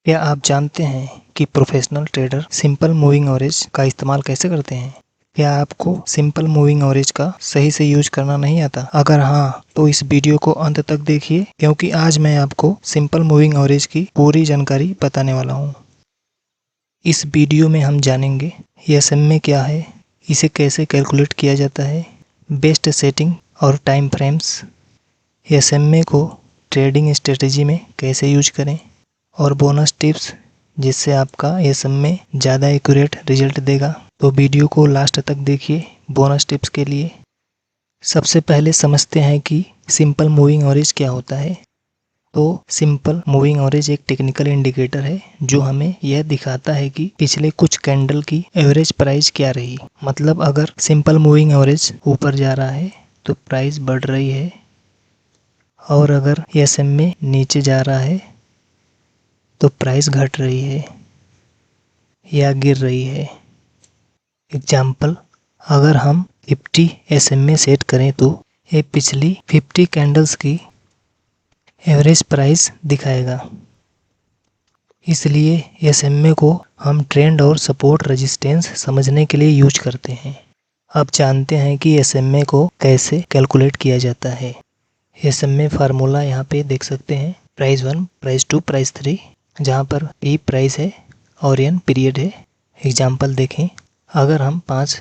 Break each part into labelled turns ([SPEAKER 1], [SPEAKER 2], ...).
[SPEAKER 1] क्या आप जानते हैं कि professional trader simple moving average का इस्तेमाल कैसे करते हैं? क्या आपको सिंपल मूविंग एवरेज का सही से यूज करना नहीं आता? अगर हाँ, तो इस वीडियो को अंत तक देखिए क्योंकि आज मैं आपको सिंपल मूविंग एवरेज की पूरी जानकारी बताने वाला हूँ। इस वीडियो में हम जानेंगे SMA क्या है, इसे कैसे कैलकुलेट किया जाता है, बेस्ट सेटिंग और टाइम फ्रेम्स, SMA को ट्रेडिंग स्ट्रेटेजी में कैसे यूज करें और बोनस टिप्स जिससे आपका SMA ज़्यादा एक्यूरेट रिजल्ट देगा। तो वीडियो को लास्ट तक देखिए बोनस टिप्स के लिए। सबसे पहले समझते हैं कि सिंपल मूविंग एवरेज क्या होता है। तो सिंपल मूविंग एवरेज एक टेक्निकल इंडिकेटर है जो हमें यह दिखाता है कि पिछले कुछ कैंडल की एवरेज प्राइस क्या रही। मतलब अगर सिंपल मूविंग एवरेज ऊपर जा रहा है तो प्राइस बढ़ रही है और अगर SMA नीचे जा रहा है तो प्राइस घट रही है या गिर रही है। एग्जाम्पल, अगर हम 50 SMA सेट करें तो ये पिछली 50 कैंडल्स की एवरेज प्राइस दिखाएगा। इसलिए SMA को हम ट्रेंड और सपोर्ट रेजिस्टेंस समझने के लिए यूज करते हैं। अब जानते हैं कि SMA को कैसे कैलकुलेट किया जाता है। SMA फार्मूला यहाँ पे देख सकते हैं, प्राइस 1, प्राइस 2, प्राइस 3, जहाँ पर P प्राइस है और N पीरियड है। एग्जाम्पल देखें, अगर हम 5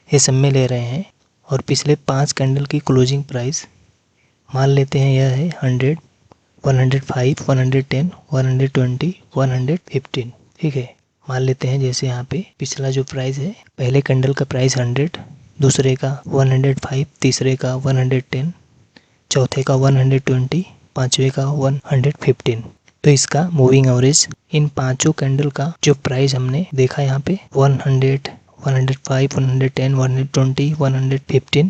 [SPEAKER 1] SMA ले रहे हैं और पिछले 5 कैंडल की क्लोजिंग प्राइस मान लेते हैं यह है 100, 105, 110, 120, 115, ठीक है। मान लेते हैं जैसे यहाँ पे पिछला जो प्राइस है, पहले कैंडल का प्राइस 100, दूसरे का 105, तीसरे का 110, चौथे का 120, पाँचवें का 115। तो इसका मूविंग एवरेज इन पांचों कैंडल का जो प्राइस हमने देखा यहाँ पे 100, 105, 110, 120, 115,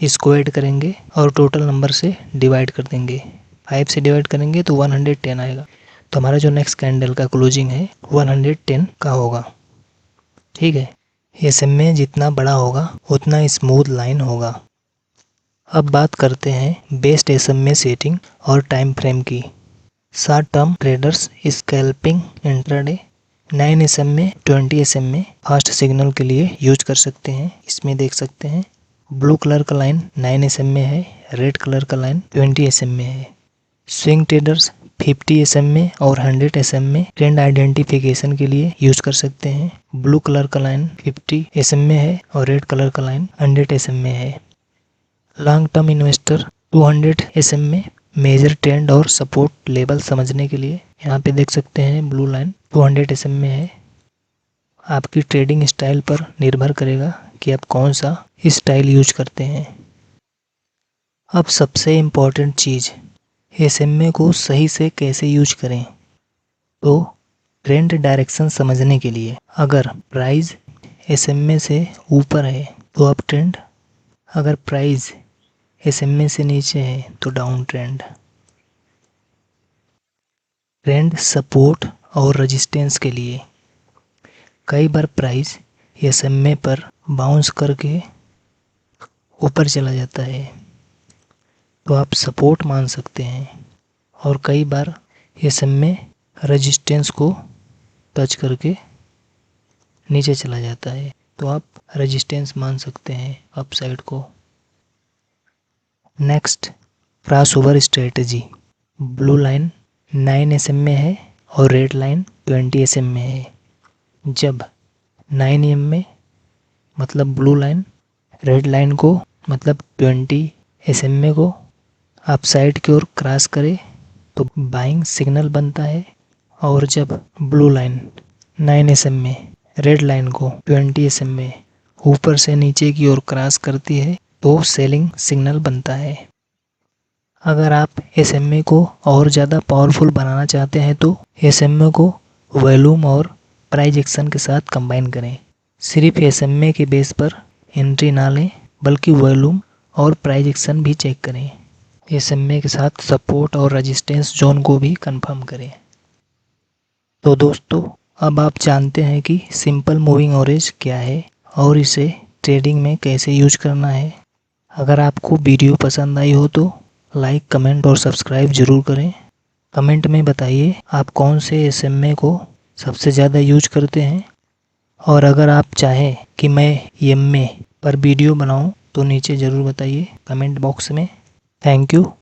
[SPEAKER 1] इसको ऐड करेंगे और टोटल नंबर से डिवाइड कर देंगे। 5 से डिवाइड करेंगे तो 110 आएगा। तो हमारा जो नेक्स्ट कैंडल का क्लोजिंग है 110 का होगा, ठीक है। SMA जितना बड़ा होगा उतना स्मूथ लाइन होगा। अब बात करते हैं बेस्ट SMA सेटिंग और टाइम फ्रेम की। Short term traders scalping intraday 9 SMA 20 SMA fast signal के लिए यूज कर सकते हैं। इसमें देख सकते हैं ब्लू कलर का लाइन 9 SMA है, रेड कलर का लाइन 20 SMA है। स्विंग ट्रेडर्स 50 SMA और 100 SMA ट्रेंड आइडेंटिफिकेशन के लिए यूज कर सकते हैं। ब्लू कलर का लाइन 50 SMA है और रेड कलर का लाइन 100 SMA है। Long term investor 200 SMA major trend और सपोर्ट लेवल समझने के लिए यहाँ पे देख सकते हैं ब्लू लाइन 200 SMA है। आपकी ट्रेडिंग स्टाइल पर निर्भर करेगा कि आप कौन सा स्टाइल यूज करते हैं। अब सबसे इम्पोर्टेंट चीज़, SMA को सही से कैसे यूज करें। तो ट्रेंड डायरेक्शन समझने के लिए अगर प्राइस SMA से ऊपर है तो अप ट्रेंड, अगर प्राइस SMA से नीचे है तो डाउन ट्रेंड। ट्रेंड सपोर्ट और रेजिस्टेंस के लिए कई बार प्राइस SMA पर बाउंस करके ऊपर चला जाता है तो आप सपोर्ट मान सकते हैं, और कई बार SMA रेजिस्टेंस को टच करके नीचे चला जाता है तो आप रेजिस्टेंस मान सकते हैं अप साइड को। Next, crossover strategy. Blue line 9 SMA है और रेड लाइन 20 SMA है। जब 9 SMA मतलब ब्लू लाइन रेड लाइन को मतलब 20 SMA को अप साइड की ओर क्रॉस करे तो बाइंग सिग्नल बनता है, और जब blue line 9 SMA red line को 20 SMA ऊपर से नीचे की ओर क्रॉस करती है तो सेलिंग सिग्नल बनता है। अगर आप SMA को और ज़्यादा पावरफुल बनाना चाहते हैं तो SMA को वॉल्यूम और प्राइस एक्शन के साथ कंबाइन करें। सिर्फ SMA के बेस पर एंट्री ना लें बल्कि वॉल्यूम और प्राइस एक्शन भी चेक करें। SMA के साथ सपोर्ट और रेजिस्टेंस जोन को भी कंफर्म करें। तो दोस्तों, अब आप जानते हैं कि सिंपल मूविंग एवरेज क्या है और इसे ट्रेडिंग में कैसे यूज करना है। अगर आपको वीडियो पसंद आई हो तो लाइक, कमेंट और सब्सक्राइब ज़रूर करें। कमेंट में बताइए आप कौन से SMA को सबसे ज़्यादा यूज करते हैं, और अगर आप चाहें कि मैं SMA पर वीडियो बनाऊं तो नीचे ज़रूर बताइए कमेंट बॉक्स में। Thank you.